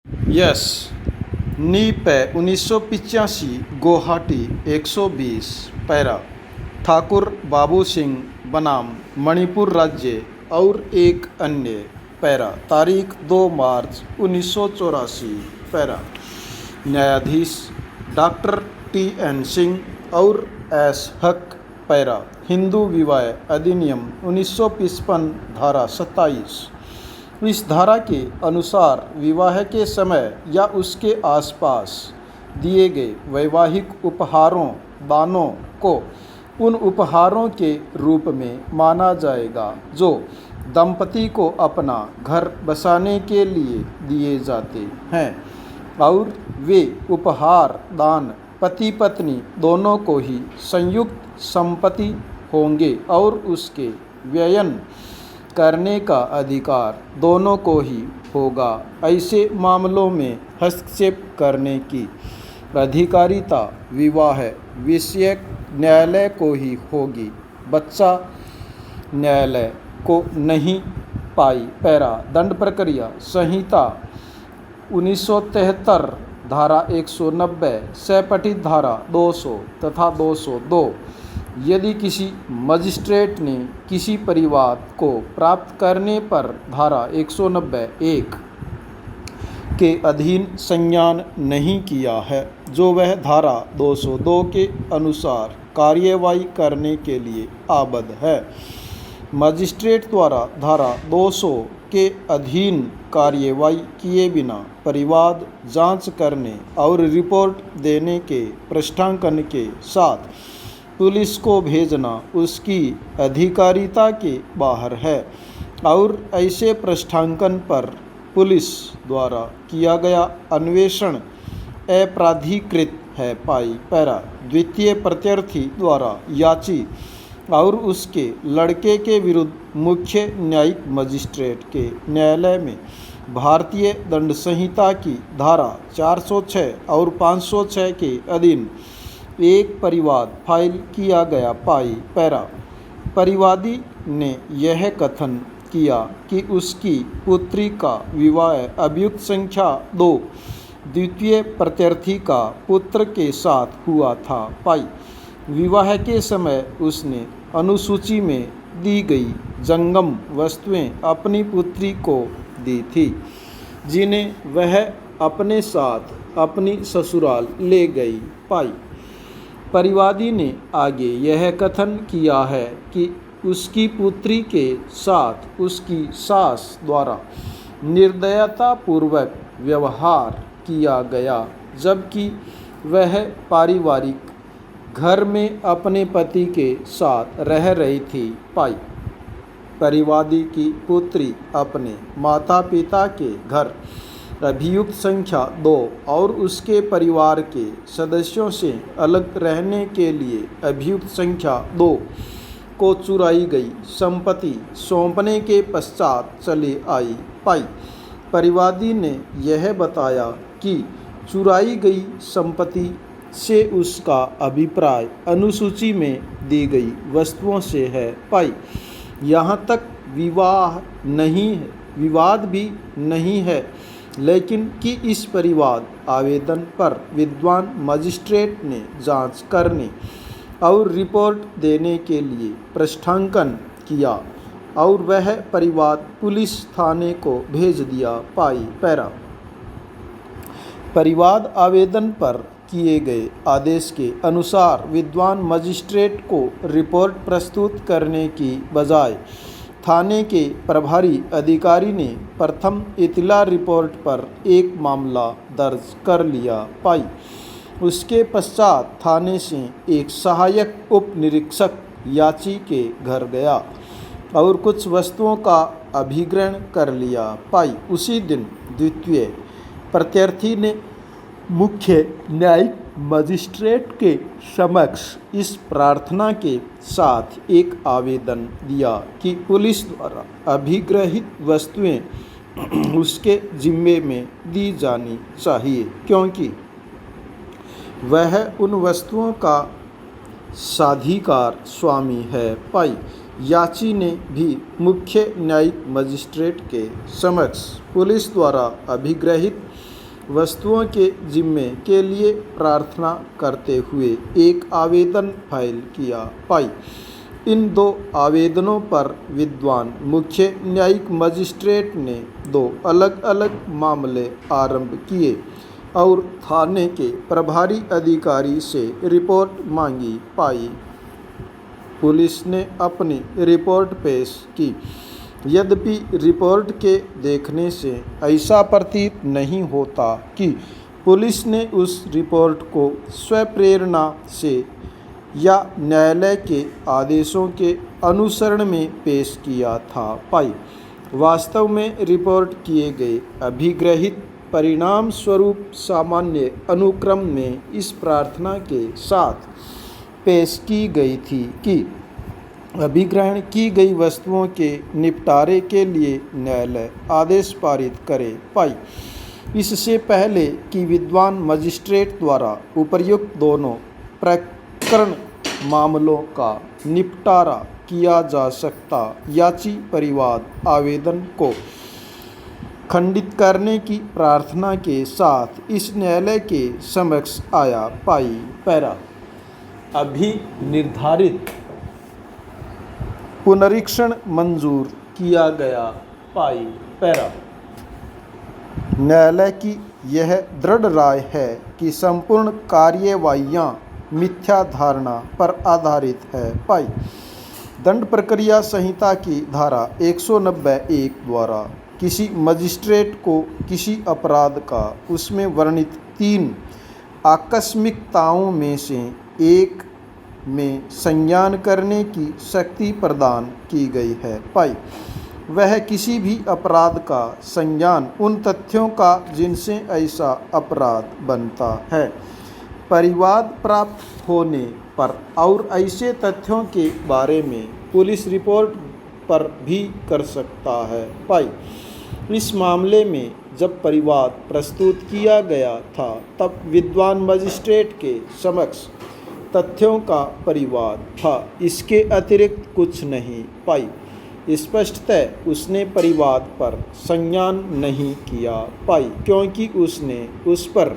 Yes. नी पे 1985 Guwahati 120 para Thakur Babu Singh बनाम मणिपुर राज्य और एक अन्य पैरा तारीख 2 मार्च 1984 पैरा न्यायाधीश डॉक्टर टी.एन. सिंह और एस. हक पैरा हिंदू विवाह अधिनियम 1955 धारा 27। इस धारा के अनुसार विवाह के समय या उसके आसपास दिए गए वैवाहिक उपहारों दानों को उन उपहारों के रूप में माना जाएगा जो दंपति को अपना घर बसाने के लिए दिए जाते हैं और वे उपहार दान पति पत्नी दोनों को ही संयुक्त संपत्ति होंगे और उसके व्ययन करने का अधिकार दोनों को ही होगा। ऐसे मामलों में हस्तक्षेप करने की अधिकारिता विवाह विषयक न्यायालय को ही होगी, बच्चा न्यायालय को नहीं पाई। पैरा दंड प्रक्रिया संहिता 1973 धारा 190 से पठित धारा 200 तथा 202। यदि किसी मजिस्ट्रेट ने किसी परिवाद को प्राप्त करने पर धारा 190(1) के अधीन संज्ञान नहीं किया है जो वह धारा 202 के अनुसार कार्यवाही करने के लिए आबद्ध है, मजिस्ट्रेट द्वारा धारा 200 के अधीन कार्यवाही किए बिना परिवाद जांच करने और रिपोर्ट देने के पृष्ठांकन के साथ पुलिस को भेजना उसकी अधिकारिता के बाहर है और ऐसे पृष्ठांकन पर पुलिस द्वारा किया गया अन्वेषण अपराधीकृत है। पाई पैरा द्वितीय प्रत्यर्थी द्वारा याची और उसके लड़के के विरुद्ध मुख्य न्यायिक मजिस्ट्रेट के न्यायालय में भारतीय दंड संहिता की धारा 406 और 506 के अधीन एक परिवाद फाइल किया गया। पाई पैरा परिवादी ने यह कथन किया कि उसकी पुत्री का विवाह अभियुक्त संख्या 2 द्वितीय प्रत्यर्थी का पुत्र के साथ हुआ था। पाई विवाह के समय उसने अनुसूची में दी गई जंगम वस्तुएं अपनी पुत्री को दी थी जिन्हें वह अपने साथ अपनी ससुराल ले गई। पाई परिवादी ने आगे यह कथन किया है कि उसकी पुत्री के साथ उसकी सास द्वारा निर्दयतापूर्वक व्यवहार किया गया जबकि वह पारिवारिक घर में अपने पति के साथ रह रही थी। पाई परिवादी की पुत्री अपने माता पिता के घर अभियुक्त संख्या 2 और उसके परिवार के सदस्यों से अलग रहने के लिए अभियुक्त संख्या 2 को चुराई गई संपत्ति सौंपने के पश्चात चली आई। पाई परिवादी ने यह बताया कि चुराई गई संपत्ति से उसका अभिप्राय अनुसूची में दी गई वस्तुओं से है। पाई यहाँ तक विवाद भी नहीं है लेकिन कि इस परिवाद आवेदन पर विद्वान मजिस्ट्रेट ने जांच करने और रिपोर्ट देने के लिए पृष्ठांकन किया और वह परिवाद पुलिस थाने को भेज दिया। पाई पैरा परिवाद आवेदन पर किए गए आदेश के अनुसार विद्वान मजिस्ट्रेट को रिपोर्ट प्रस्तुत करने की बजाय थाने के प्रभारी अधिकारी ने प्रथम इतला रिपोर्ट पर एक मामला दर्ज कर लिया। पाई उसके पश्चात थाने से एक सहायक उप निरीक्षक याची के घर गया और कुछ वस्तुओं का अभिग्रहण कर लिया। पाई उसी दिन द्वितीय प्रत्यर्थी ने मुख्य न्यायिक मजिस्ट्रेट के समक्ष इस प्रार्थना के साथ एक आवेदन दिया कि पुलिस द्वारा अभिग्रहित वस्तुएं उसके जिम्मे में दी जानी चाहिए क्योंकि वह उन वस्तुओं का साधिकार स्वामी है। पाई याची ने भी मुख्य न्यायिक मजिस्ट्रेट के समक्ष पुलिस द्वारा अभिग्रहित वस्तुओं के जिम्मे के लिए प्रार्थना करते हुए एक आवेदन फाइल किया। पाई इन 2 आवेदनों पर विद्वान मुख्य न्यायिक मजिस्ट्रेट ने 2 अलग अलग मामले आरंभ किए और थाने के प्रभारी अधिकारी से रिपोर्ट मांगी। पाई पुलिस ने अपनी रिपोर्ट पेश की। यद्यपि रिपोर्ट के देखने से ऐसा प्रतीत नहीं होता कि पुलिस ने उस रिपोर्ट को स्वप्रेरणा से या न्यायालय के आदेशों के अनुसरण में पेश किया था। पाई वास्तव में रिपोर्ट किए गए अभिग्रहित परिणाम स्वरूप सामान्य अनुक्रम में इस प्रार्थना के साथ पेश की गई थी कि अभिग्रहण की गई वस्तुओं के निपटारे के लिए न्यायालय आदेश पारित करे। पाई इससे पहले कि विद्वान मजिस्ट्रेट द्वारा उपर्युक्त दोनों प्रकरण मामलों का निपटारा किया जा सकता, याची परिवाद आवेदन को खंडित करने की प्रार्थना के साथ इस न्यायालय के समक्ष आया। पाई पैरा अभी निर्धारित पुनरीक्षण मंजूर किया गया। पाई पैरा न्यायालय की यह दृढ़ राय है कि संपूर्ण कार्यवाहियां मिथ्या धारणा पर आधारित है। पाई दंड प्रक्रिया संहिता की धारा 190(1) द्वारा किसी मजिस्ट्रेट को किसी अपराध का उसमें वर्णित 3 आकस्मिकताओं में से एक में संज्ञान करने की शक्ति प्रदान की गई है। पाई वह किसी भी अपराध का संज्ञान उन तथ्यों का जिनसे ऐसा अपराध बनता है परिवाद प्राप्त होने पर और ऐसे तथ्यों के बारे में पुलिस रिपोर्ट पर भी कर सकता है। पाई इस मामले में जब परिवाद प्रस्तुत किया गया था तब विद्वान मजिस्ट्रेट के समक्ष तथ्यों का परिवाद था, इसके अतिरिक्त कुछ नहीं। पाई स्पष्टतः उसने परिवाद पर संज्ञान नहीं किया। पाई क्योंकि उसने उस पर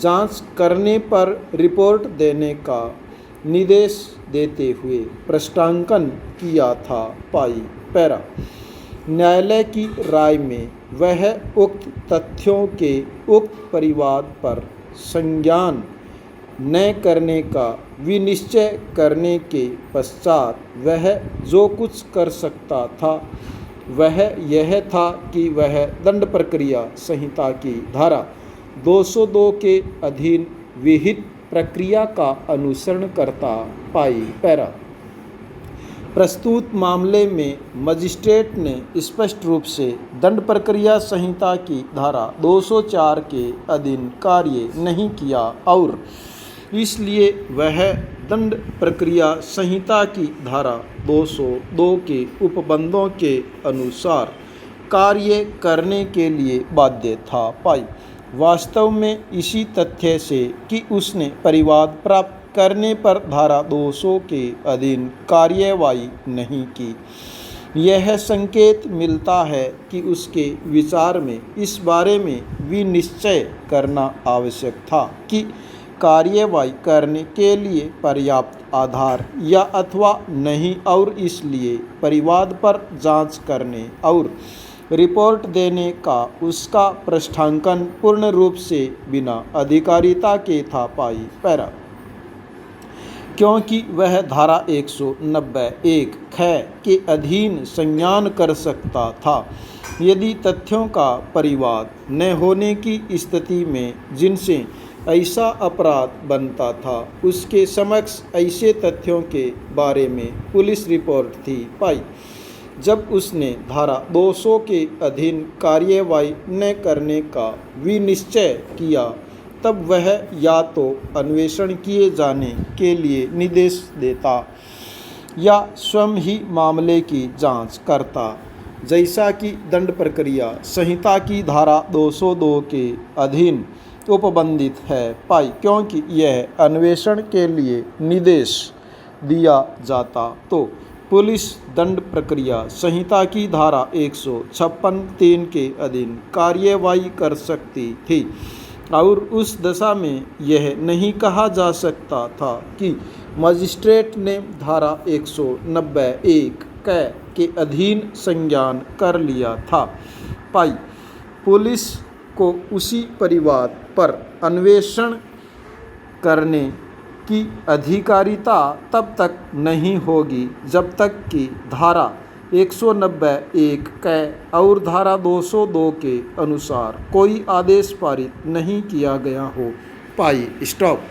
जांच करने पर रिपोर्ट देने का निर्देश देते हुए प्रश्नांकन किया था। पाई पैरा न्यायालय की राय में वह उक्त तथ्यों के उक्त परिवाद पर संज्ञान न करने का विनिश्चय करने के पश्चात वह जो कुछ कर सकता था वह यह था कि वह दंड प्रक्रिया संहिता की धारा 202 के अधीन विहित प्रक्रिया का अनुसरण करता। पाई पैरा प्रस्तुत मामले में मजिस्ट्रेट ने स्पष्ट रूप से दंड प्रक्रिया संहिता की धारा 204 के अधीन कार्य नहीं किया और इसलिए वह दंड प्रक्रिया संहिता की धारा 202 के उपबंधों के अनुसार कार्य करने के लिए बाध्य था। पाई वास्तव में इसी तथ्य से कि उसने परिवाद प्राप्त करने पर धारा 200 के अधीन कार्यवाही नहीं की, यह संकेत मिलता है कि उसके विचार में इस बारे में विनिश्चय करना आवश्यक था कि कार्यवाही करने के लिए पर्याप्त आधार या अथवा नहीं और इसलिए परिवाद पर जांच करने और रिपोर्ट देने का उसका प्रश्नांकन पूर्ण रूप से बिना अधिकारिता के था। पाई पैरा क्योंकि वह धारा 190(1) ख के अधीन संज्ञान कर सकता था यदि तथ्यों का परिवाद न होने की स्थिति में जिनसे ऐसा अपराध बनता था उसके समक्ष ऐसे तथ्यों के बारे में पुलिस रिपोर्ट थी। पाई जब उसने धारा 200 के अधीन कार्यवाही न करने का विनिश्चय किया तब वह या तो अन्वेषण किए जाने के लिए निर्देश देता या स्वयं ही मामले की जांच करता, जैसा कि दंड प्रक्रिया संहिता की धारा 202 के अधीन उपबंधित है। पाई क्योंकि यह अन्वेषण के लिए निर्देश दिया जाता तो पुलिस दंड प्रक्रिया संहिता की धारा 156(3) के अधीन कार्यवाही कर सकती थी। और उस दशा में यह नहीं कहा जा सकता था कि मजिस्ट्रेट ने धारा 190(1) के अधीन संज्ञान कर लिया था। पाई, पुलिस को उसी परिवार पर अन्वेषण करने की अधिकारिता तब तक नहीं होगी जब तक कि धारा 190(1) और धारा 202 के अनुसार कोई आदेश पारित नहीं किया गया हो। पाई, स्टॉप।